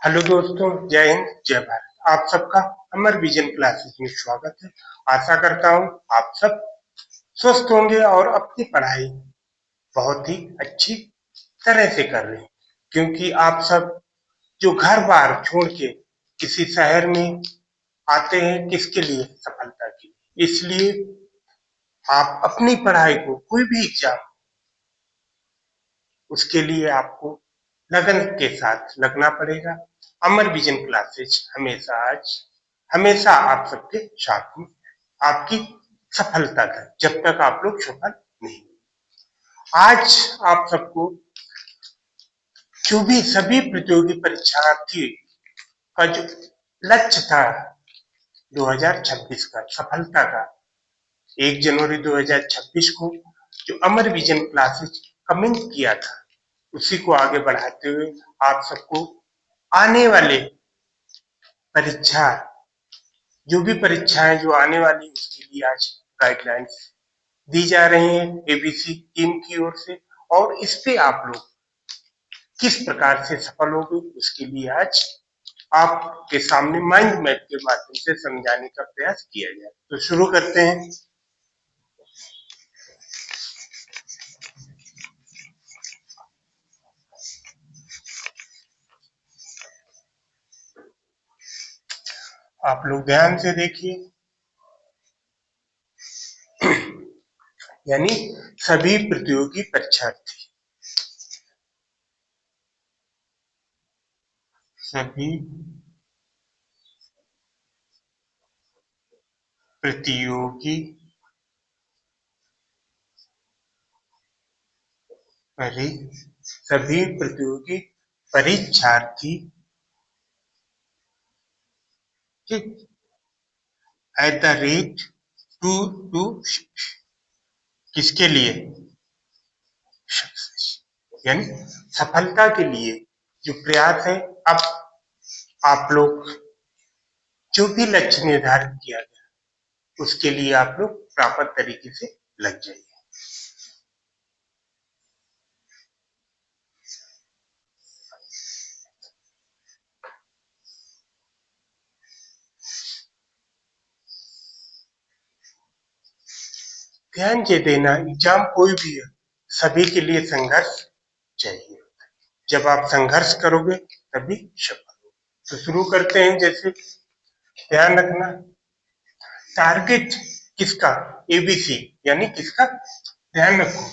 Hello दोस्तों, जय हिंद जय भारत। आप सबका अमर विजन क्लासेस में स्वागत है। आशा करता हूँ आप सब स्वस्थ होंगे और अपनी पढ़ाई बहुत ही अच्छी तरह से कर रहे हैं, क्योंकि आप सब जो घर बार छोड़ के किसी शहर में आते हैं, किसके लिए? सफलता के लिए। इसलिए आप अपनी पढ़ाई को, कोई भी एग्जाम, उसके लिए आपको लगन के साथ लगना पड़ेगा। अमर विजन क्लासेज हमेशा आप सबके साथ में, आपकी सफलता तक, जब तक आप लोग सफल नहीं। आज आप सबको जो भी सभी प्रतियोगी परीक्षार्थी का जो लक्ष्य था 2026 का, सफलता का, 1 जनवरी 2026 को जो अमर विजन क्लासेज कमेंट किया था, उसी को आगे बढ़ाते हुए आप सबको आने वाले परीक्षा, जो भी परीक्षाएं जो आने वाली, उसके लिए आज गाइडलाइंस दी जा रही हैं एबीसी टीम की ओर से, और इस पे आप लोग किस प्रकार से सफल होंगे, उसके लिए आज आपके सामने माइंड मैप के माध्यम से समझाने का प्रयास किया जाए। तो शुरू करते हैं। आप लोग ध्यान से देखिए, यानी सभी प्रतियोगी परीक्षार्थी, सभी प्रतियोगी सभी प्रतियोगी परीक्षार्थी एट द रेट टू किसके लिए? यानी सफलता के लिए जो प्रयास है, अब आप लोग जो भी लक्ष्य निर्धारित किया गया, उसके लिए आप लोग प्रॉपर तरीके से लग जाइए। ध्यान से देना, एग्जाम कोई भी है, सभी के लिए संघर्ष चाहिए। जब आप संघर्ष करोगे तभी सफल हो। तो शुरू करते हैं। जैसे ध्यान रखना, टारगेट किसका? एबीसी, यानी किसका? ध्यान रखो,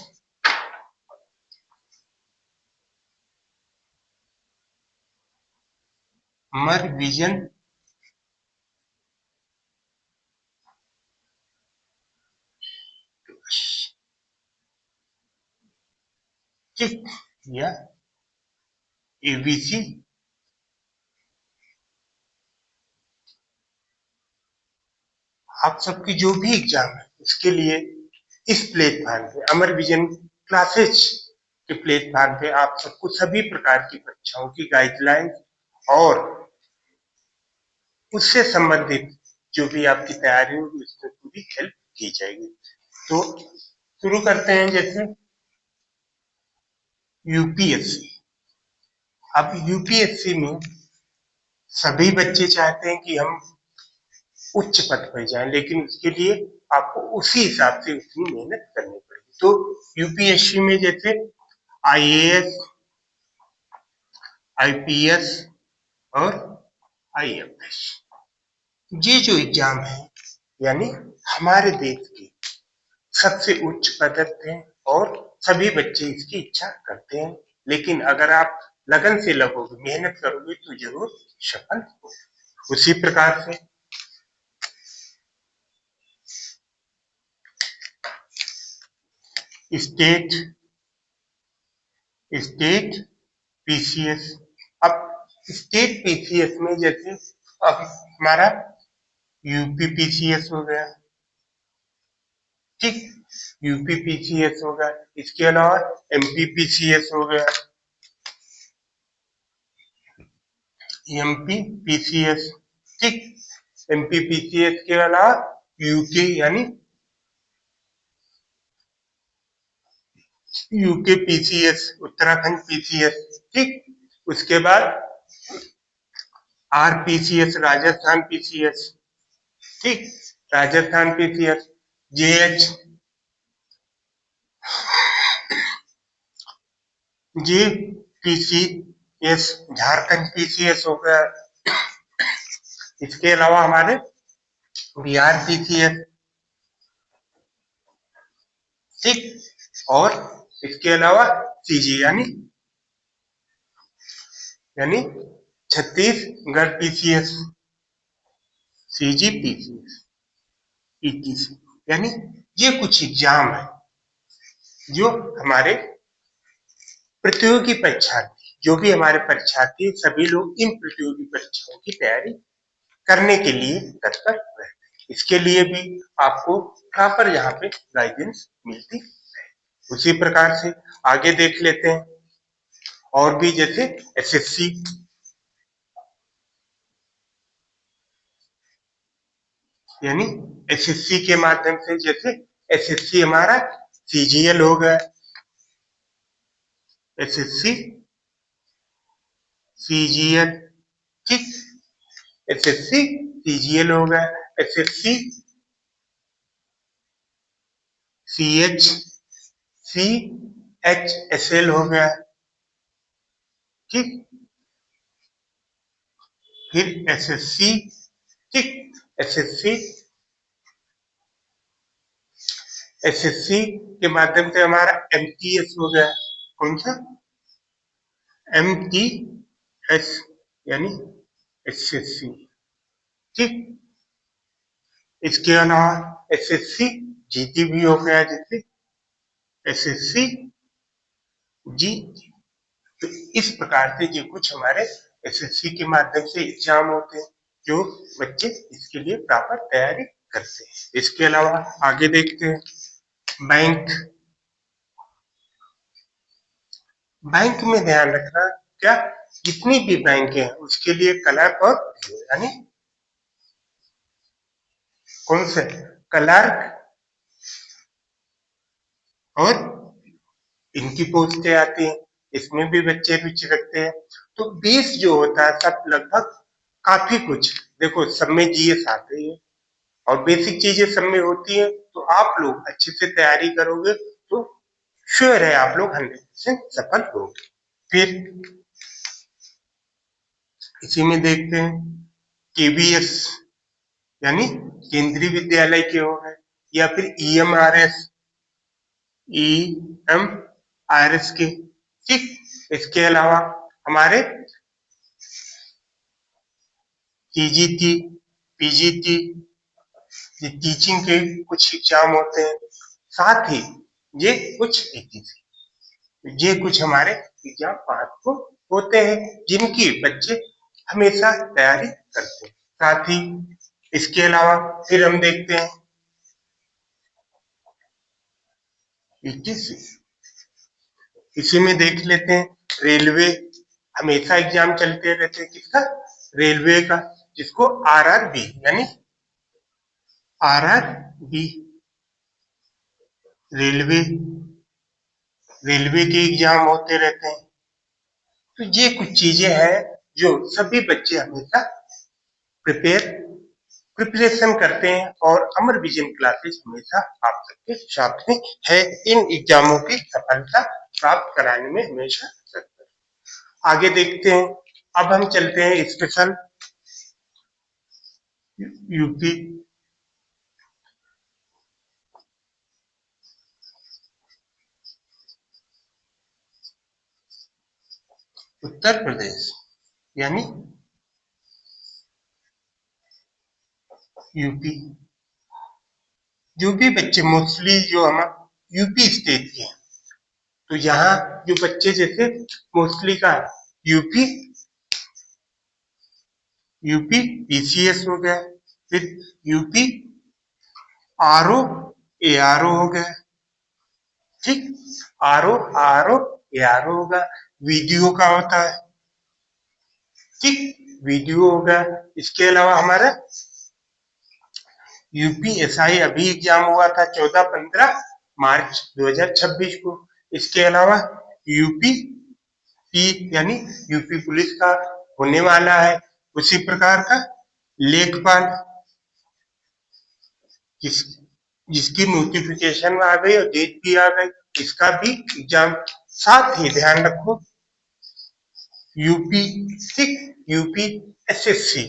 अमर विजन या एबीसी आप सबकी जो भी एग्जाम है, उसके लिए इस प्लेटफॉर्म पे, अमर विजन क्लासेस के प्लेटफॉर्म पे, आप सबको सभी प्रकार की परीक्षाओं की गाइडलाइन और उससे संबंधित जो भी आपकी तैयारी होगी, उसमें पूरी हेल्प की जाएगी। तो शुरू करते हैं। जैसे यूपीएससी, अब यूपीएससी में सभी बच्चे चाहते हैं कि हम उच्च पद पर जाएं, लेकिन उसके लिए आपको उसी हिसाब से उतनी मेहनत करनी पड़ेगी। तो यूपीएससी में जैसे आईएएस, आईपीएस और आईएफएस, ये जो एग्जाम है, यानी हमारे देश के सबसे उच्च पदस्थ हैं और सभी बच्चे इसकी इच्छा करते हैं। लेकिन अगर आप लगन से लगोगे, मेहनत करोगे, तो जरूर सफल हो। उसी प्रकार से स्टेट स्टेट पीसीएस, अब स्टेट पीसीएस में जैसे अब हमारा यूपी पीसीएस हो गया, ठीक, यूपी पीसीएस हो गया, इसके अलावा एमपी पीसीएस हो गया, एमपी पीसीएस, ठीक, एमपी पीसीएस के अलावा यूके, यानी यूके पीसीएस, उत्तराखंड पीसीएस, ठीक। उसके बाद आरपीसीएस राजस्थान पीसीएस, ठीक, राजस्थान पीसीएस, जेएच जे पीसीएस झारखंड पीसीएस हो गया। इसके अलावा हमारे बिहार पीसीएस, ठीक, और इसके अलावा सीजी यानी Chhattisgarh PCS, CG PCS, PTC, यानी ये कुछ एग्जाम है जो हमारे प्रतियोगी परीक्षार्थी, जो भी हमारे परीक्षार्थी, सभी लोग इन प्रतियोगी परीक्षाओं की तैयारी करने के लिए तत्पर रहते हैं। इसके लिए भी आपको प्रॉपर यहाँ पे गाइडेंस मिलती है। उसी प्रकार से आगे देख लेते हैं, और भी जैसे एसएससी, यानी एसएससी के माध्यम से, जैसे एसएससी हमारा सीजीएल हो गया, एसएससी सीजीएल, ठीक, एसएससी सीजीएल हो गया, एसएससी सीएच सीएचएसएल हो गया, ठीक, फिर एसएससी, ठीक, एसएससी एसएससी के माध्यम से हमारा एमटीएस हो गया, कौन सा, एमटीएस, यानी एसएससी, ठीक। इसके अलावा एसएससी जीटी भी हो गया, जैसे एसएससी जी। तो इस प्रकार से ये कुछ हमारे एसएससी के माध्यम से एग्जाम होते हैं जो बच्चे इसके लिए प्रॉपर तैयारी करते हैं। इसके अलावा आगे देखते हैं बैंक। बैंक में ध्यान रखना, क्या, जितनी भी बैंक है उसके लिए क्लर्क और यानी कौन से, क्लर्क और इनकी पोस्टें आती हैं, इसमें भी बच्चे रुचि रखते हैं। तो बेस जो होता है सब लगभग काफी कुछ, देखो सब में जीएस आते हैं और बेसिक चीजें सब में होती है, तो आप लोग अच्छे से तैयारी करोगे तो श्योर है आप लोग 100% सफल होगे। फिर इसी में देखते हैं केबीएस, यानी केंद्रीय विद्यालय के हो गए, या फिर ईएमआरएस, ईएमआरएस के, ठीक। इसके अलावा हमारे टीजीटी, पीजीटी, ये टीचिंग के कुछ एग्जाम होते हैं, साथ ही ये कुछ ये कुछ हमारे एग्जाम महत्वपूर्ण होते हैं जिनकी बच्चे हमेशा तैयारी करते हैं। साथ ही इसके अलावा फिर हम देखते हैं ईटीसी, इसी में देख लेते हैं रेलवे, हमेशा एग्जाम चलते रहते हैं, किसका, रेलवे का, जिसको आरआरबी यानी आरआरबी रेलवे, रेलवे के एग्जाम होते रहते हैं। तो ये कुछ चीजें हैं जो सभी बच्चे हमेशा प्रिपरेशन करते हैं, और अमर विजन क्लासेस हमेशा आप सबके साथ में है इन एग्जामों की सफलता प्राप्त कराने में हमेशा तत्पर। आगे देखते हैं, अब हम चलते हैं स्पेशल यूपी, उत्तर प्रदेश, यानी यूपी। जो भी बच्चे मोस्टली जो हम यूपी स्टेट के हैं, तो यहाँ जो बच्चे जैसे मोस्टली का यूपी, यूपी पीसीएस हो गया, फिर यूपी आरओ एआरओ हो गया, ठीक, आरओ एआरओ होगा, वीडियो का होता है, ठीक, वीडियो होगा। इसके अलावा हमारा यूपीएसआई अभी एग्जाम हुआ था 14-15 मार्च 2026 को। इसके अलावा यूपी पी यानी यूपी पुलिस का होने वाला है उसी प्रकार का लेखपाल, जिस जिसकी नोटिफिकेशन आ गई और डेट भी आ गई, इसका भी एग्जाम। साथ ही ध्यान रखो यूपी, ठीक, यूपी एसएससी,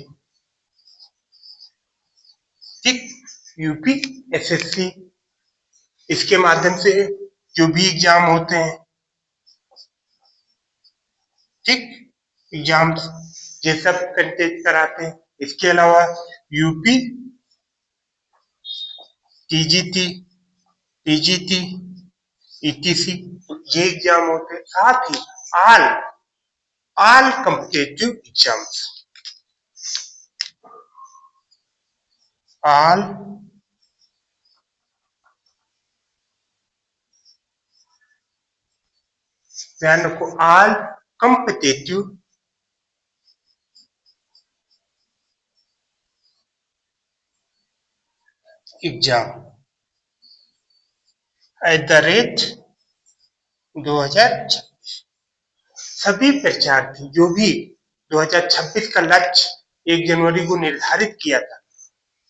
ठीक, यूपी एसएससी, इसके माध्यम से जो भी एग्जाम होते हैं, ठीक, एग्जाम ये सब कंटेक्ट कराते हैं। इसके अलावा यूपी टीजीटी, टीजीटी, ईटीसी, ये एग्जाम होते हैं। साथ ही all all competitive exams, all ध्यान रखो ऑल कॉम्पिटिटिव एग्जाम @2026, सभी परीक्षार्थी जो भी 2026 का लक्ष्य 1 जनवरी को निर्धारित किया था,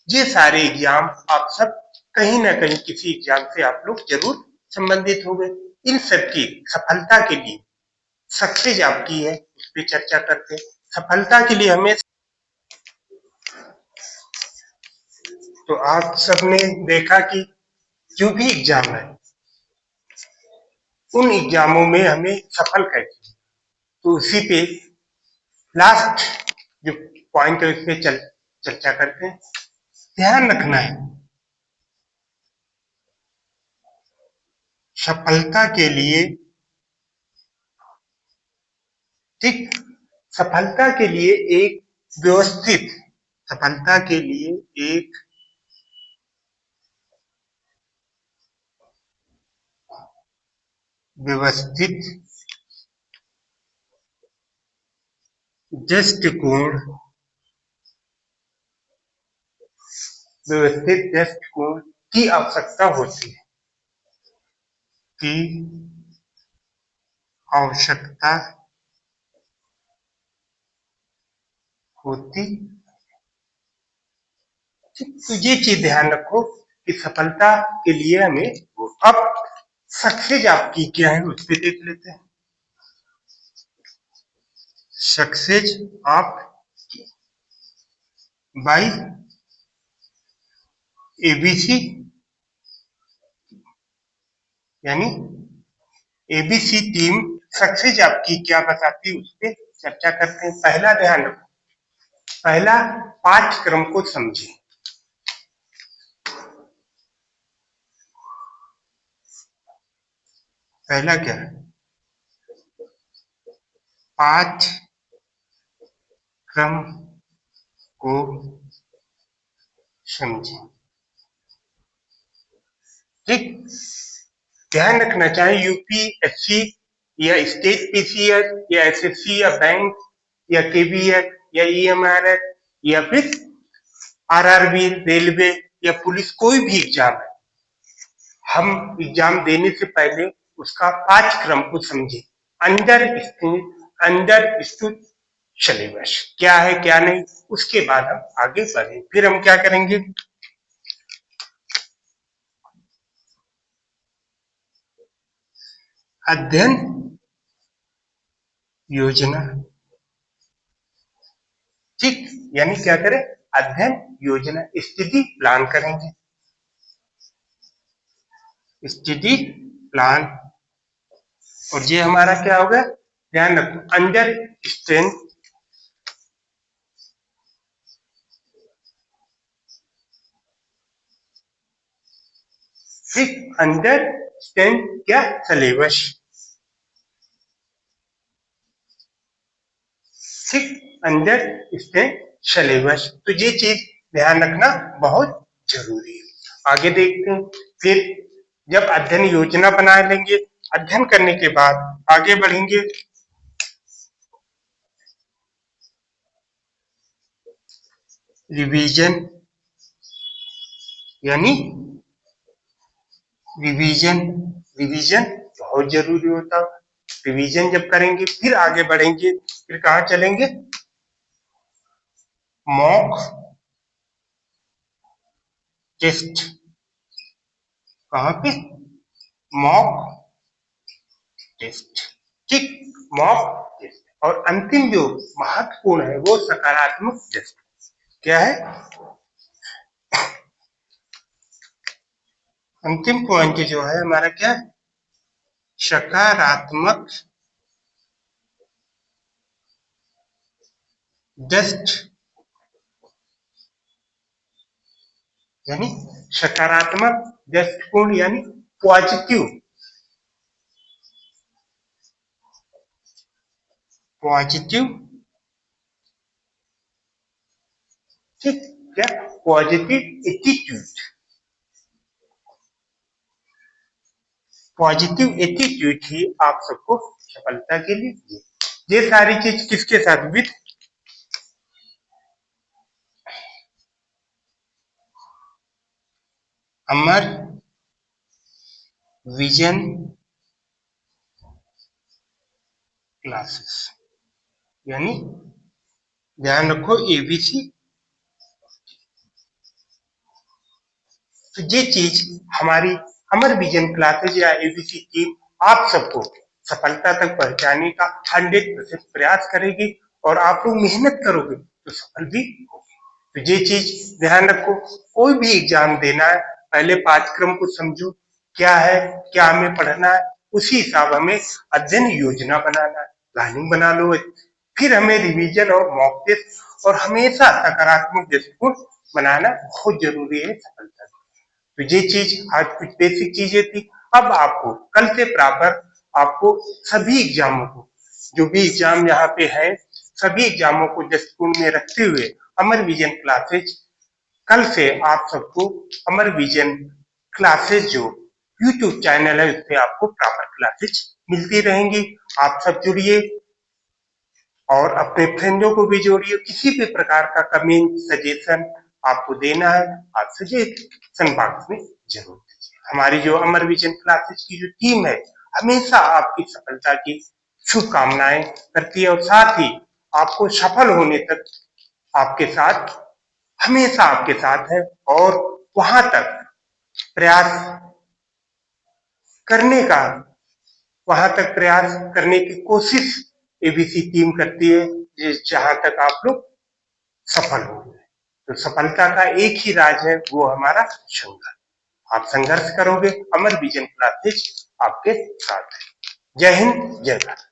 ये सारे एग्जाम आप सब कहीं ना कहीं किसी एग्जाम से आप लोग जरूर संबंधित हो गए। इन सबकी सफलता के लिए सक्सेस आपकी है, उस पर चर्चा करते हैं। सफलता के लिए हमें, तो आप सबने देखा कि जो भी एग्जाम है उन एग्जामों में हमें सफल कैसे, तो उसी पे लास्ट जो पॉइंट है उस पर चर्चा करते हैं। ध्यान रखना है सफलता के लिए, ठीक, सफलता के लिए एक व्यवस्थित, सफलता के लिए एक व्यवस्थित दृष्टिकोण, व्यवस्थित दृष्टिकोण की आवश्यकता होती है, की आवश्यकता होती। तो ये चीज ध्यान रखो कि सफलता के लिए हमें, अब सक्सेस आपकी क्या है उस पर देख लेते हैं। सक्सेस आप बाई एबीसी, यानी एबीसी टीम सक्सेस आपकी क्या बताती है उस पर चर्चा करते हैं। पहला ध्यान रखो, पहला पाठ्यक्रम को समझे। पहला क्या है, पाठ्यक्रम को समझे, ठीक। ध्यान रखना, चाहे यूपीएससी या स्टेट पीसीएस या एसएससी या बैंक या केबीएस या ईएमआरएस या फिर आरआरबी, रेलवे या पुलिस, कोई भी एग्जाम है, हम एग्जाम देने से पहले उसका पाठ्यक्रम को समझे। अंडरस्टूड सिलेबस क्या है क्या नहीं, उसके बाद हम आगे बढ़े। फिर हम क्या करेंगे, अध्ययन योजना, ठीक, यानी क्या करें, अध्ययन योजना, स्टडी प्लान करेंगे, स्टडी प्लान। और ये हमारा क्या होगा, ध्यान रखो, अंडर स्टैंड, ठीक, अंडरस्टैंड क्या, सिलेबस, ठीक, अंडरस्टैंड सिलेबस। तो ये चीज ध्यान रखना बहुत जरूरी है। आगे देखते हैं। फिर जब अध्ययन योजना बना लेंगे, अध्ययन करने के बाद आगे बढ़ेंगे। रिवीजन, यानी रिवीजन, रिवीजन बहुत जरूरी होता है। रिवीजन जब करेंगे फिर आगे बढ़ेंगे, फिर कहाँ चलेंगे, मॉक टेस्ट, कहाँ पे? मॉक टेस्ट, ठीक, मॉक टेस्ट। और अंतिम जो महत्वपूर्ण है वो सकारात्मक टेस्ट। क्या है अंतिम पॉइंट जो है हमारा? क्या? सकारात्मक टेस्ट, यानी सकारात्मक दृष्टिकोण, यानी पॉजिटिव, पॉजिटिव, ठीक, क्या? पॉजिटिव एटीट्यूड, पॉजिटिव एटीट्यूड ही आप सबको सफलता के लिए दिए। ये सारी चीज किसके साथ? विद अमर विजन क्लासेस, यानी ध्यान रखो एबीसी। तो ये चीज हमारी अमर विजन क्लासेज या एबीसी टीम आप सबको सफलता तक पहुंचाने का 100% प्रयास करेगी, और आप लोग मेहनत करोगे तो सफल भी होगे। तो ये चीज ध्यान रखो, कोई भी एग्जाम देना है पहले पाठ्यक्रम को समझो, क्या है, क्या हमें पढ़ना है, उसी हिसाब हमें अध्ययन योजना बनाना है, प्लानिंग बना लो, फिर हमें रिवीजन और मॉक टेस्ट, और हमेशा सकारात्मक दृष्टिकोण बनाना बहुत जरूरी है सफलता। तो ये चीज आज कुछ बेसिक चीजें थी। अब आपको कल से प्रॉपर आपको सभी एग्जामों को, जो भी एग्जाम यहाँ पे है, सभी एग्जामों को दृष्टिकोण में रखते हुए अमर विजन क्लासेज, कल से आप सबको अमर विजन क्लासेज जो यूट्यूब चैनल है उस पे आपको प्रॉपर क्लासेज मिलती रहेंगी। आप सब जुड़िए और अपने फ्रेंडों को भी जोड़िए। किसी भी प्रकार का कमेंट सजेशन आपको देना है, आप सजेशन बॉक्स में जरूर दीजिए। हमारी जो अमर विजन क्लासेज की जो टीम है हमेशा आपकी सफलता की शुभकामनाएं करती है, और साथ ही आपको सफल होने तक आपके साथ, हमेशा आपके साथ है, और वहां तक प्रयास करने का, वहां तक प्रयास करने की कोशिश एबीसी टीम करती है, जहां तक आप लोग सफल हो गए। तो सफलता का एक ही राज है, वो हमारा संघर्ष। आप संघर्ष करोगे, अमर विजन क्लासेज आपके साथ है। जय हिंद, जय भारत।